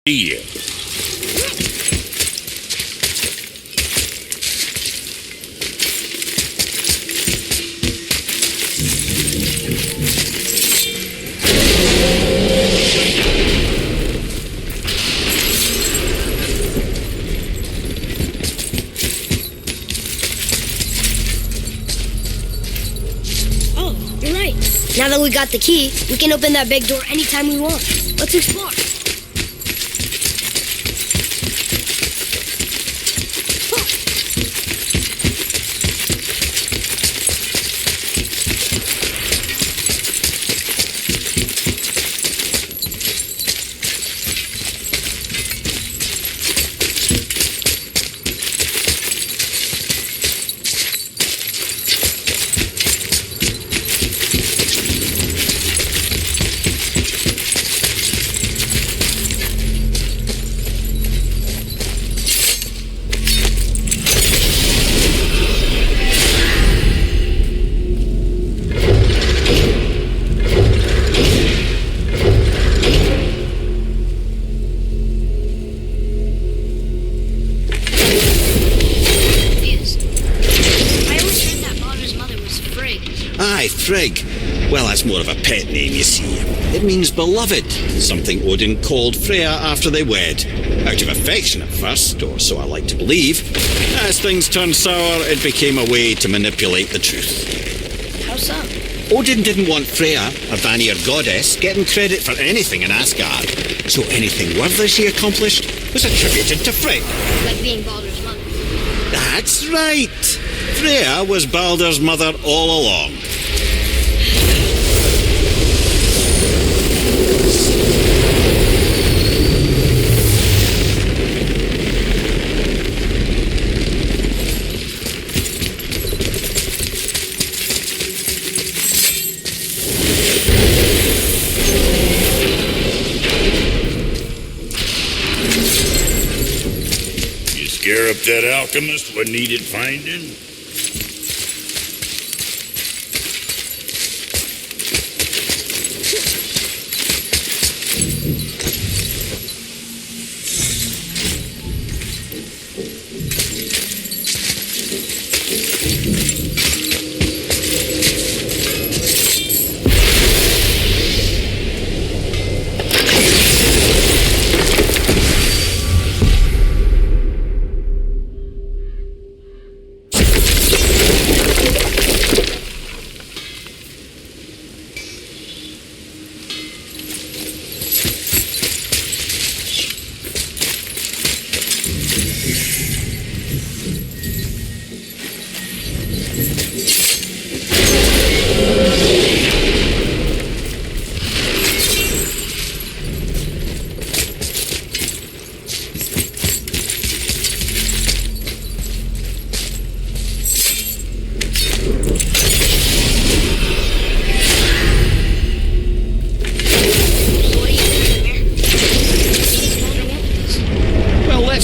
Here. Oh, you're right. Now that we got the key, we can open that big door anytime we want. Let's explore. Frigg. Well, that's more of a pet name, you see. It means beloved, something Odin called Freya after they wed. Out of affection at first, or so I like to believe. As things turned sour, it became a way to manipulate the truth. How so? Odin didn't want Freya, a Vanir goddess, getting credit for anything in Asgard. So anything worthy she accomplished was attributed to Frigg. Like being Baldur's mother. That's right. Freya was Baldur's mother all along. Scare up that alchemist what needed finding?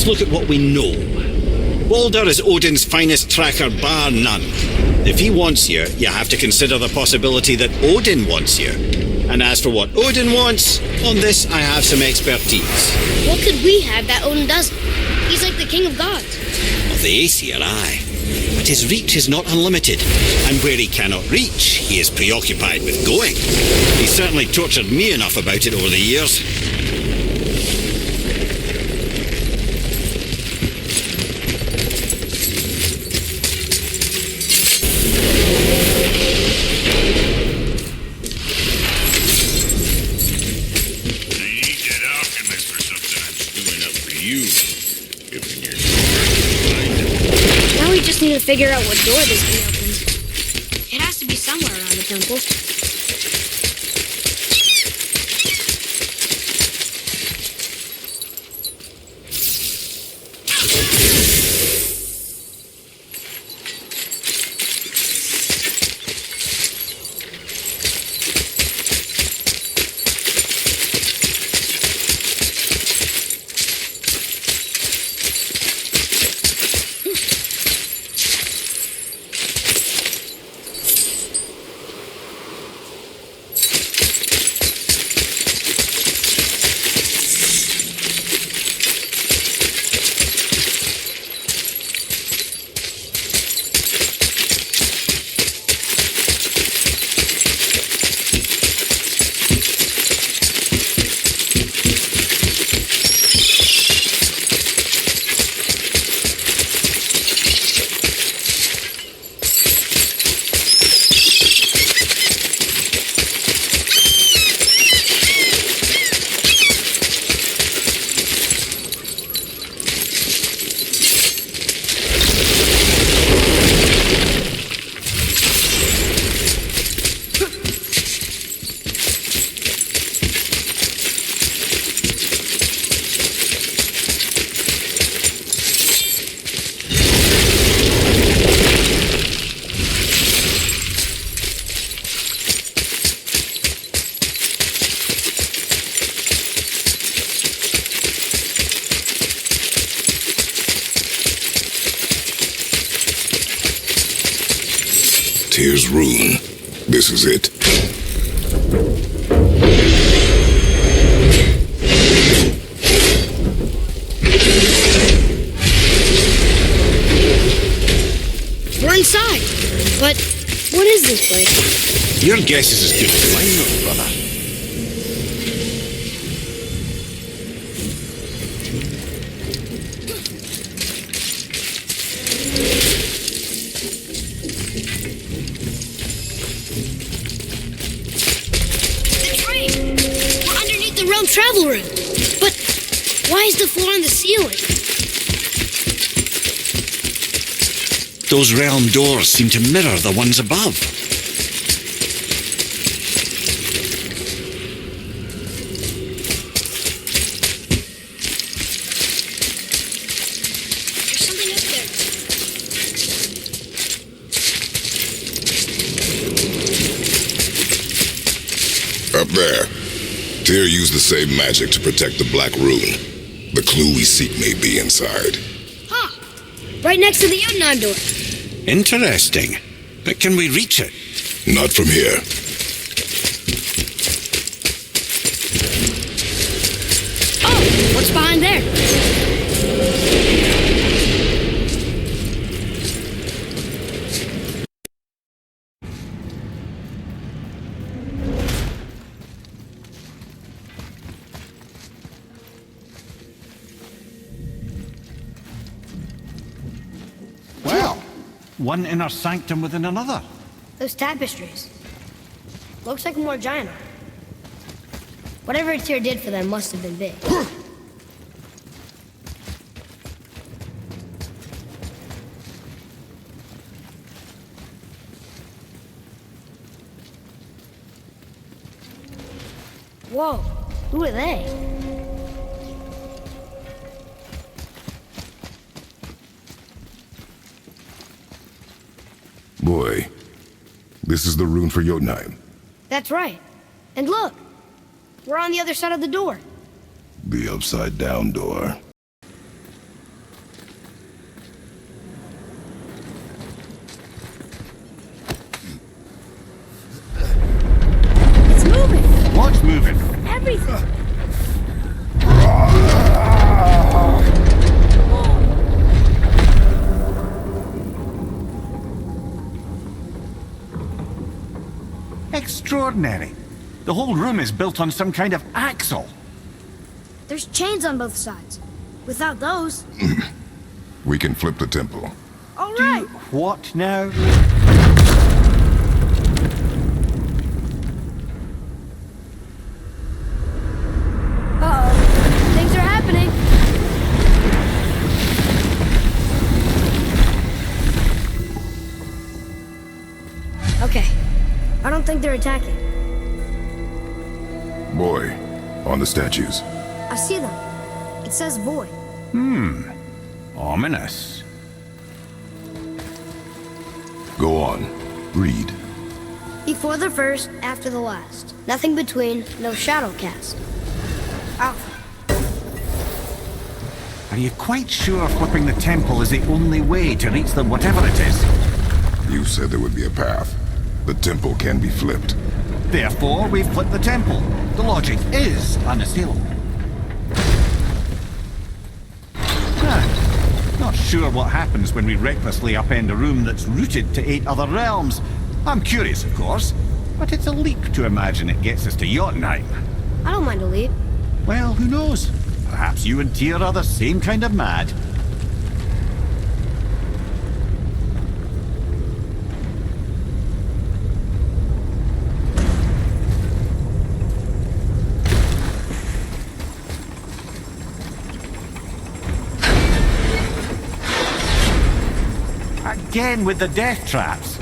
Look at what we know. Baldur is Odin's finest tracker, bar none. If he wants you, you have to consider the possibility that Odin wants you. And as for what Odin wants, on this I have some expertise. What could we have that Odin doesn't? He's like the king of gods. Of the Aesir, aye. But his reach is not unlimited. And where he cannot reach, he is preoccupied with going. He's certainly tortured me enough about it over the years. Just need to figure out what door this key opens. It has to be somewhere around the temple. Tyr's rune. This is it. We're inside. But what is this place? Your guess is as good as mine, little brother. The train! We're underneath the realm travel room. But why is the floor on the ceiling? Those realm doors seem to mirror the ones above. There's something up there. Up there. Tyr used the same magic to protect the Black Rune. The clue we seek may be inside. Huh. Right next to the Jotunheim door. Interesting. But can we reach it? Not from here. Oh, what's behind there? Well, one inner sanctum within another. Those tapestries. Looks like more giant art. Whatever Tyr did for them must have been big. Whoa, who are they? Boy, this is the rune for Jotunheim. That's right. And look, we're on the other side of the door. The upside-down door. It's moving. What's moving? Everything. Extraordinary. The whole room is built on some kind of axle. There's chains on both sides. Without those... We can flip the temple. All right. What now? Uh-oh. Things are happening. Okay. I don't think they're attacking. Boy, on the statues. I see them. It says void. Ominous. Go on. Read. Before the first, after the last. Nothing between, no shadow cast. Alpha. Are you quite sure flipping the temple is the only way to reach them, whatever it is? You said there would be a path. The temple can be flipped. Therefore, we've flipped the temple. The logic is unassailable. Not sure what happens when we recklessly upend a room that's rooted to 8 other realms. I'm curious, of course, but it's a leap to imagine it gets us to Jotunheim. I don't mind a leap. Well, who knows? Perhaps you and Tyr are the same kind of mad. Again with the death traps.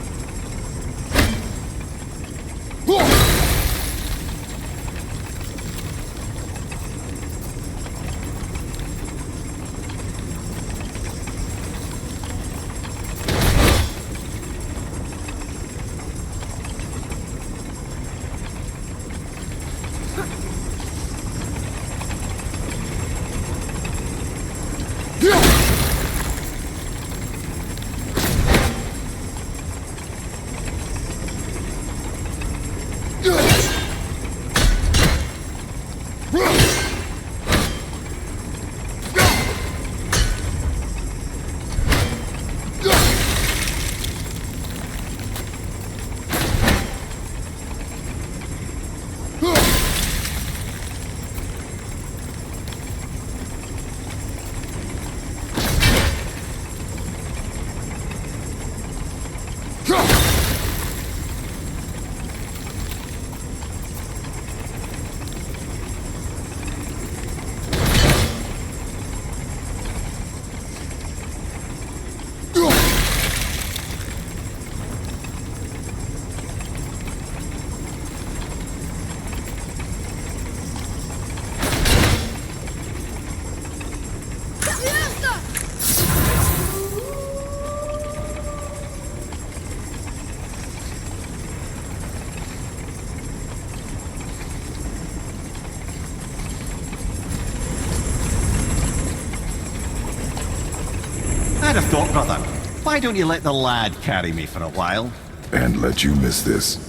I'd have thought, brother, why don't you let the lad carry me for a while? And let you miss this?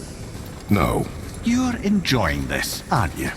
No. You're enjoying this, aren't you?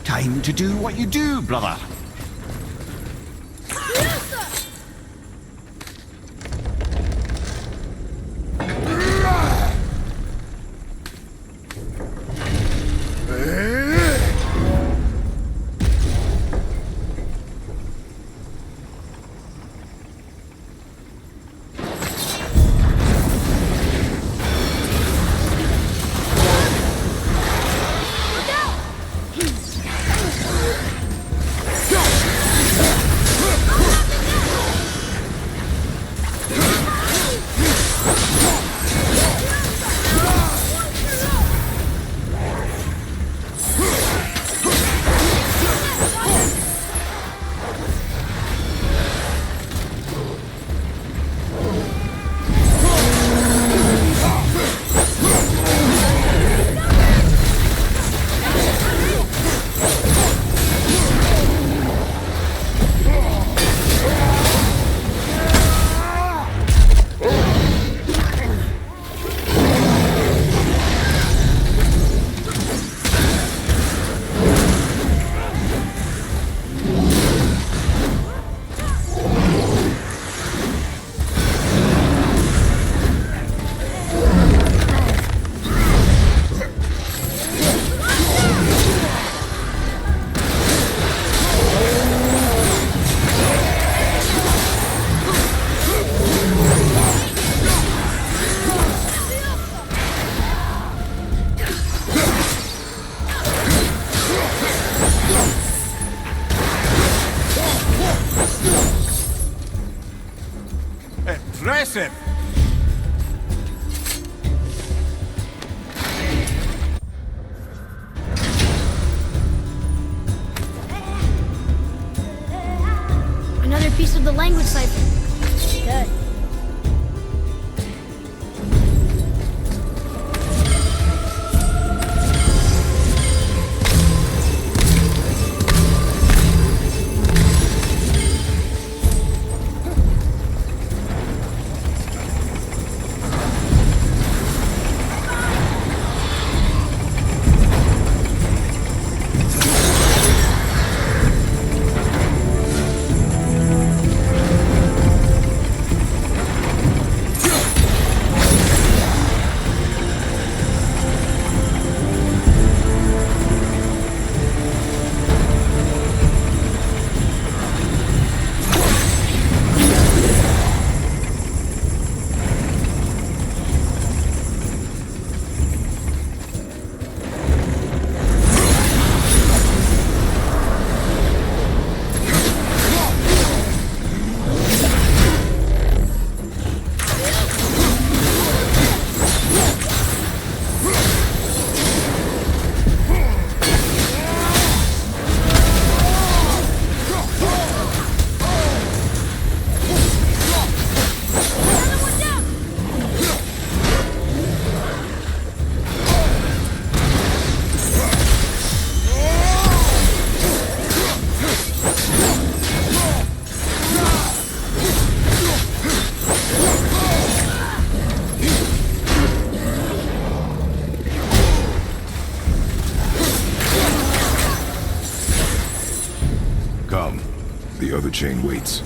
Time to do what you do, brother. impressive. Another piece of the language cipher. Good. The other chain waits.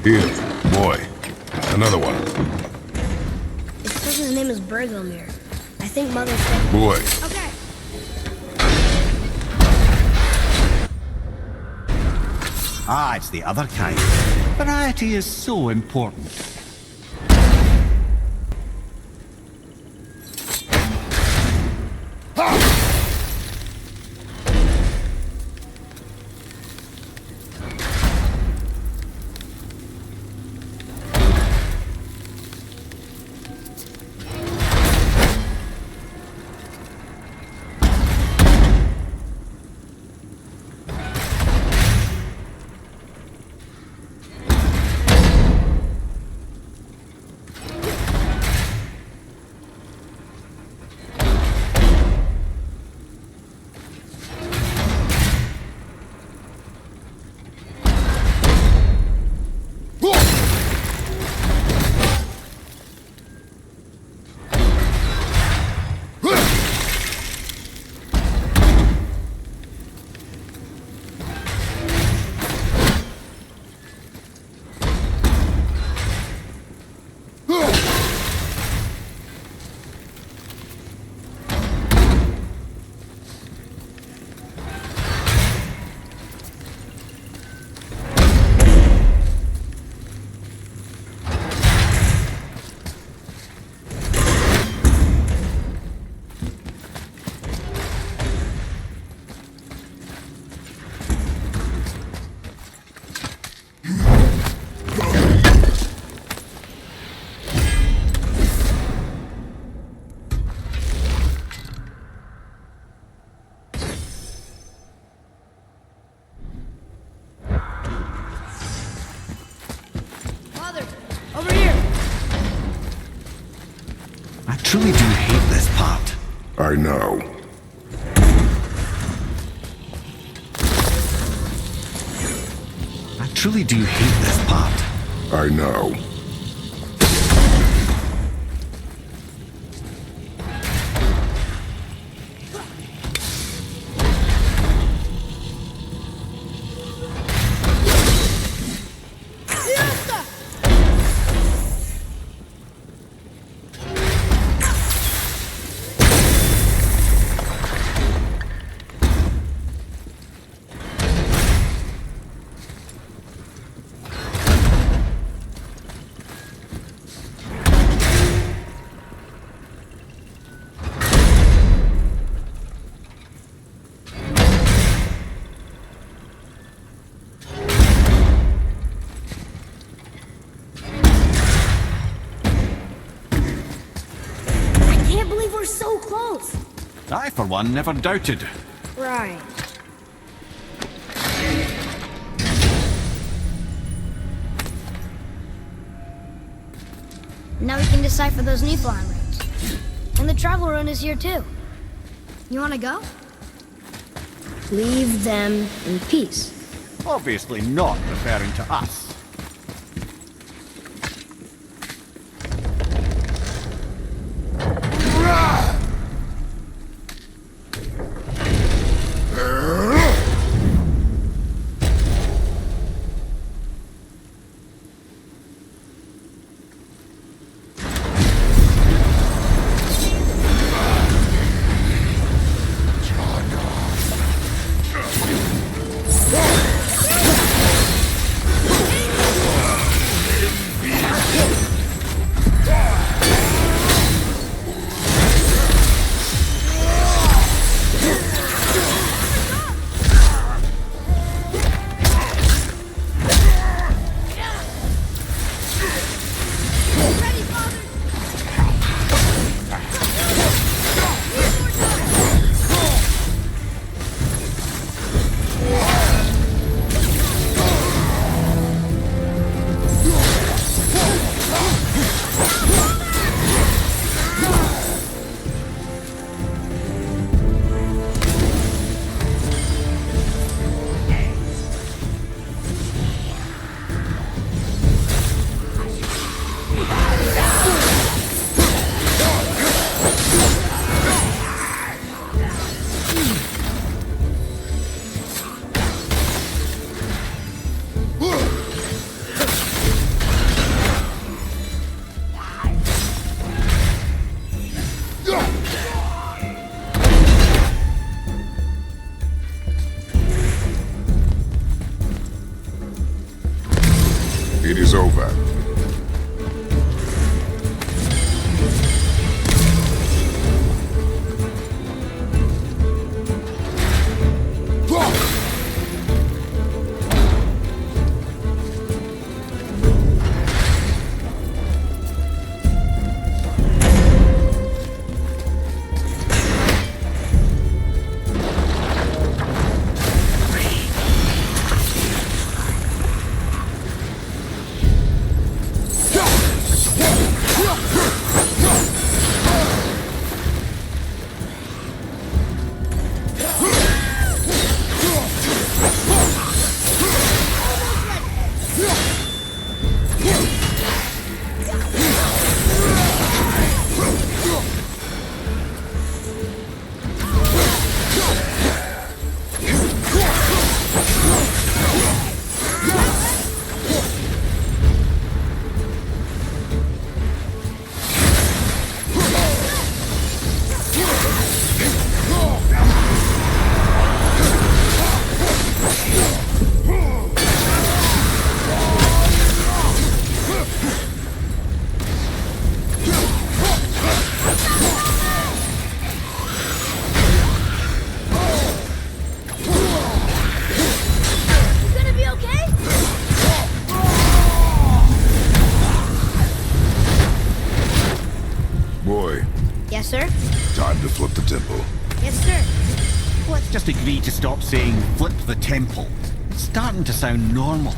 Here, boy. Another one. It says his name is Bergomir. I think Mother said... Boy. Okay. Ah, it's the other kind. Variety is so important. truly do hate this part. I know. I truly do hate this part. I know. We're so close. I, for one, never doubted. Right. Now we can decipher those Nephilim runes. And the travel rune is here too. You wanna go? Leave them in peace. Obviously not referring to us. It is over. Yes, sir? Time to flip the temple. Yes, sir. Let's just agree to stop saying flip the temple. It's starting to sound normal.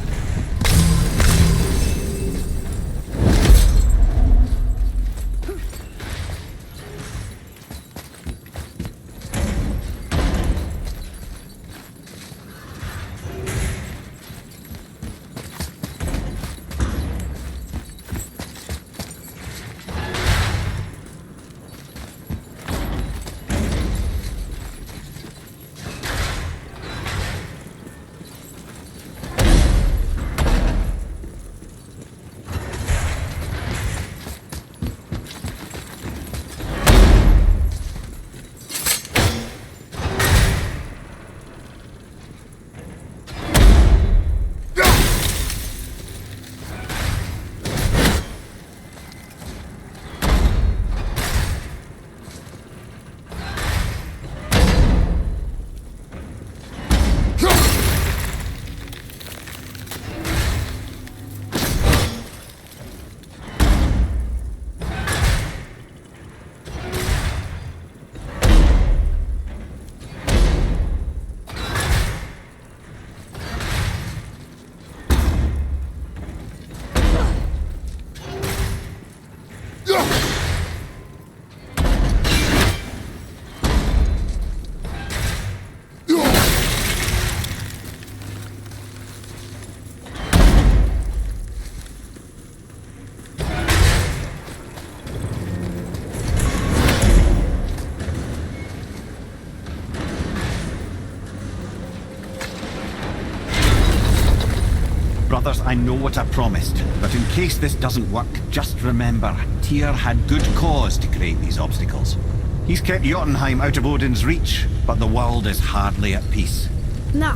brothers, I know what I promised. But in case this doesn't work, just remember, Tyr had good cause to create these obstacles. He's kept Jotunheim out of Odin's reach, but the world is hardly at peace. No,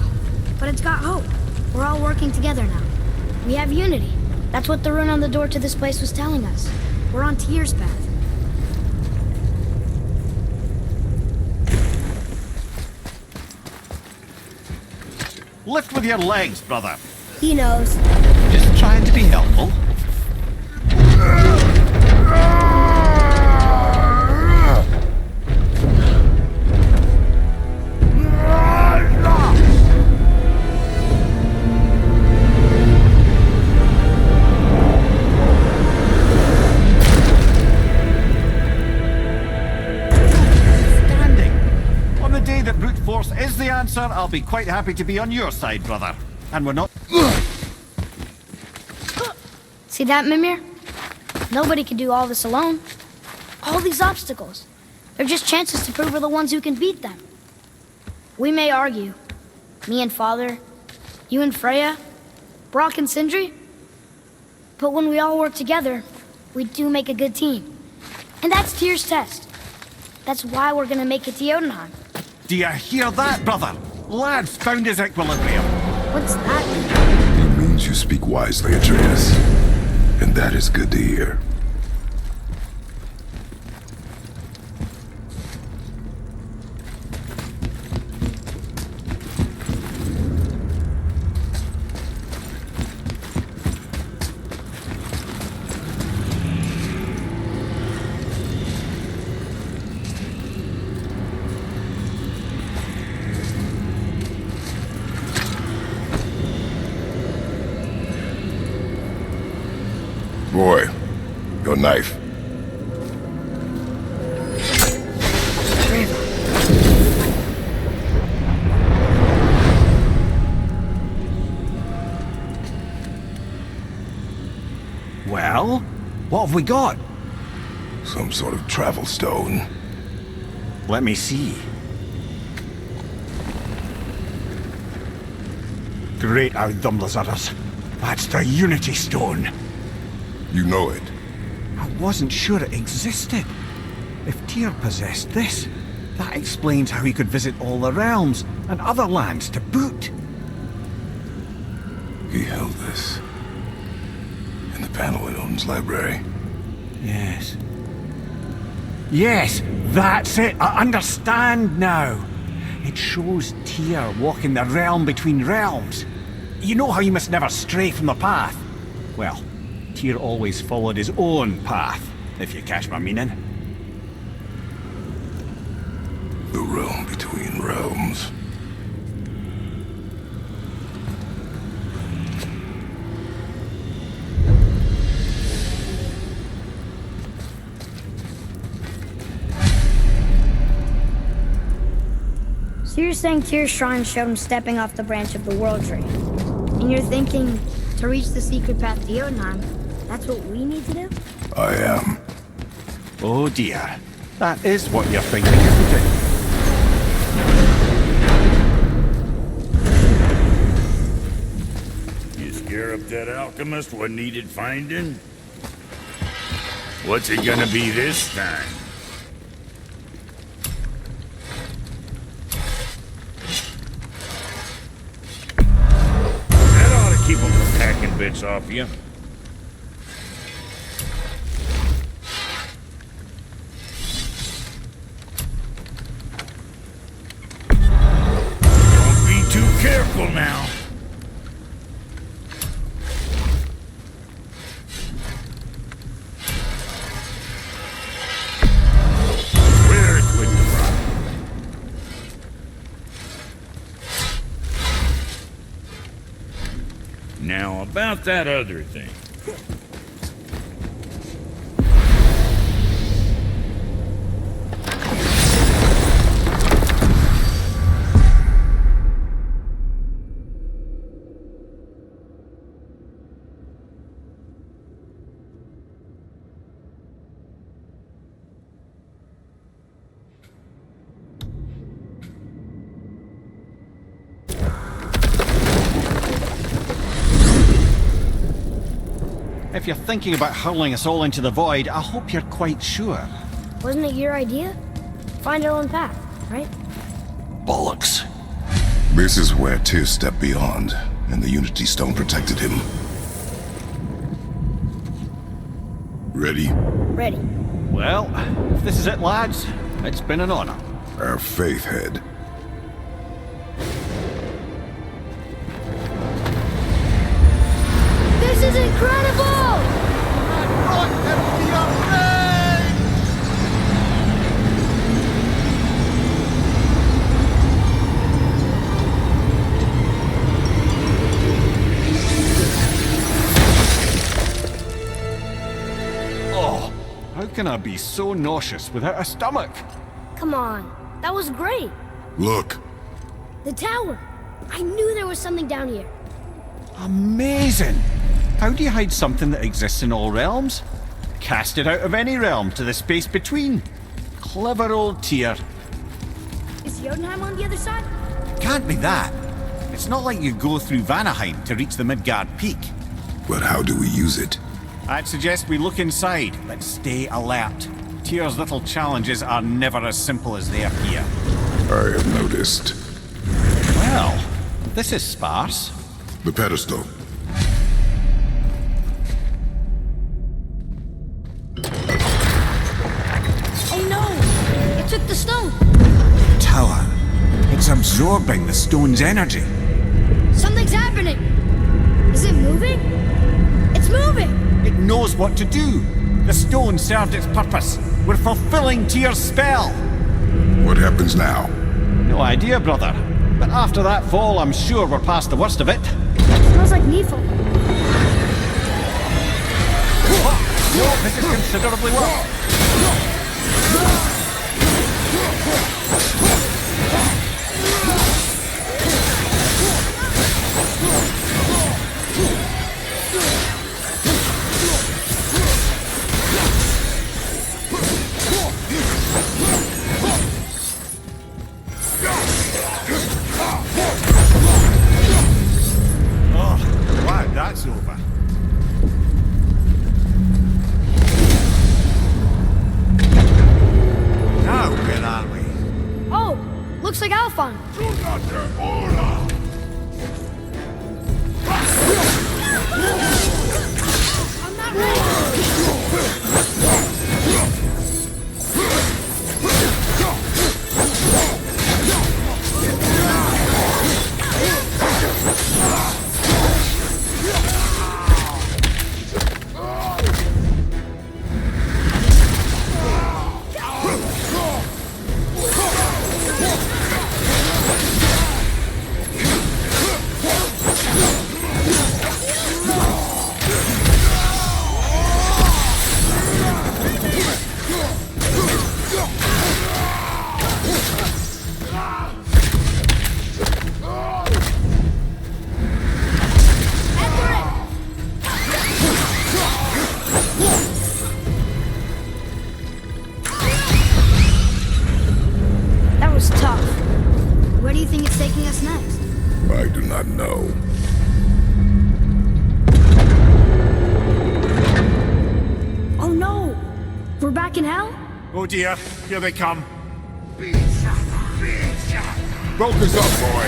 but it's got hope. We're all working together now. We have unity. That's what the rune on the door to this place was telling us. We're on Tyr's path. Lift with your legs, brother. He knows. Just trying to be helpful. Is the answer, I'll be quite happy to be on your side, brother. And we're not... See that, Mimir? Nobody can do all this alone. All these obstacles. They're just chances to prove we're the ones who can beat them. We may argue. Me and Father, you and Freya, Brock and Sindri. But when we all work together, we do make a good team. And that's Tyr's test. That's why we're gonna make it to Jotunheim. Do you hear that, brother? Lad's found his equilibrium. What's that? It means you speak wisely, Atreus. And that is good to hear. Boy, your knife. Well, what have we got? Some sort of travel stone. Let me see. Great Outdumblers. That's the Unity Stone. You know it. I wasn't sure it existed. If Tyr possessed this, that explains how he could visit all the realms and other lands to boot. He held this in the panel in Odin's library. Yes. Yes, that's it. I understand now. It shows Tyr walking the realm between realms. You know how you must never stray from the path? Well, Tyr always followed his own path, if you catch my meaning. The realm between realms. So you're saying Tyr's shrine showed him stepping off the branch of the world tree. And you're thinking, to reach the secret path to Jotunheim, that's what we need to do? I am. Oh dear. That is what you're thinking, isn't it? You scare up that alchemist what needed finding? What's it gonna be this time? That ought to keep them from hacking bits off you. Don't be too careful now. Where it would drop. Now about that other thing. If you're thinking about hurling us all into the void, I hope you're quite sure. Wasn't it your idea? Find our own path, right? Bollocks. This is where Tyr stepped beyond, and the Unity Stone protected him. Ready? Ready. Well, if this is it, lads, it's been an honor. Our faith head. This is incredible! Oh, how can I be so nauseous without a stomach? Come on, that was great. Look. The tower. I knew there was something down here. Amazing! How do you hide something that exists in all realms? Cast it out of any realm to the space between. Clever old Tyr. Is Jotunheim on the other side? Can't be that. It's not like you go through Vanaheim to reach the Midgard peak. But how do we use it? I'd suggest we look inside, but stay alert. Tyr's little challenges are never as simple as they appear. I have noticed. Well, this is sparse. The pedestal. Oh no! It took the stone! Tower. It's absorbing the stone's energy. Something's happening! Is it moving? It's moving! It knows what to do. The stone served its purpose. We're fulfilling Tyr's spell. What happens now? No idea, brother. But after that fall, I'm sure we're past the worst of it. Smells like Nephil. No, this is considerably worse. Oh, wow, that's over. Now, where are we? Oh! Looks like Alfheim. I'm not ready! That was tough. Where do you think it's taking us next? I do not know. Oh no! We're back in hell? Oh dear, here they come. Broke us up, boy!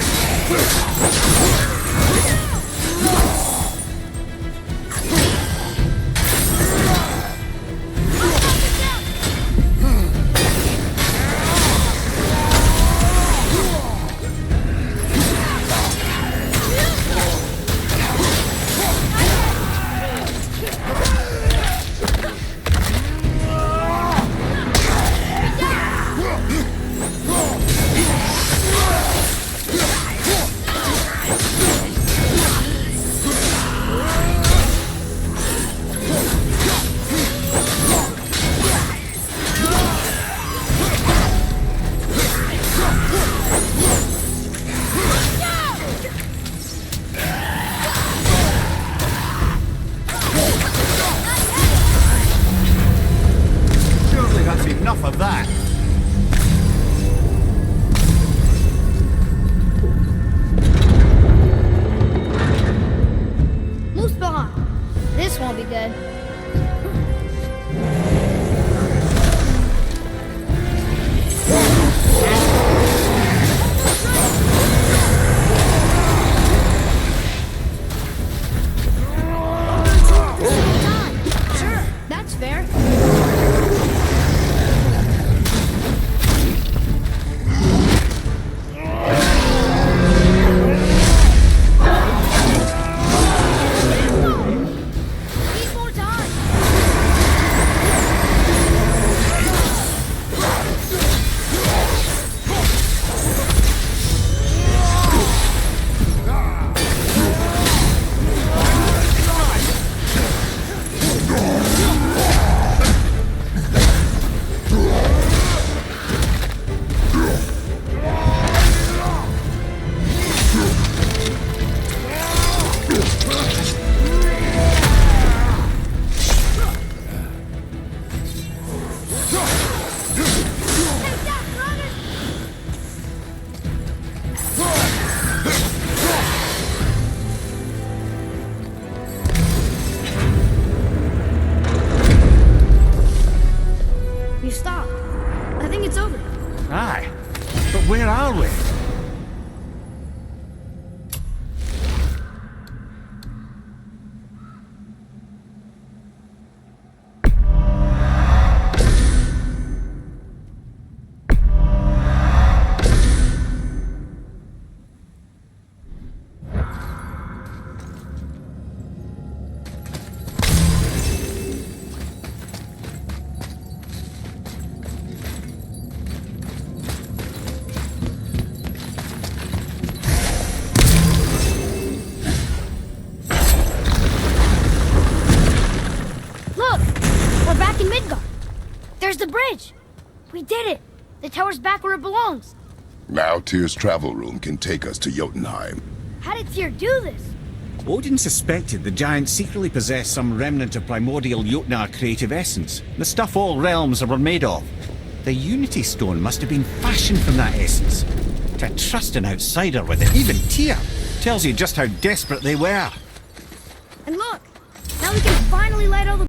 bridge! We did it! The tower's back where it belongs! Now Tyr's travel room can take us to Jotunheim. How did Tyr do this? Odin suspected the giant secretly possessed some remnant of primordial Jotnar creative essence, the stuff all realms were made of. The Unity Stone must have been fashioned from that essence. To trust an outsider with it, even Tyr, tells you just how desperate they were. And look! Now we can finally light all the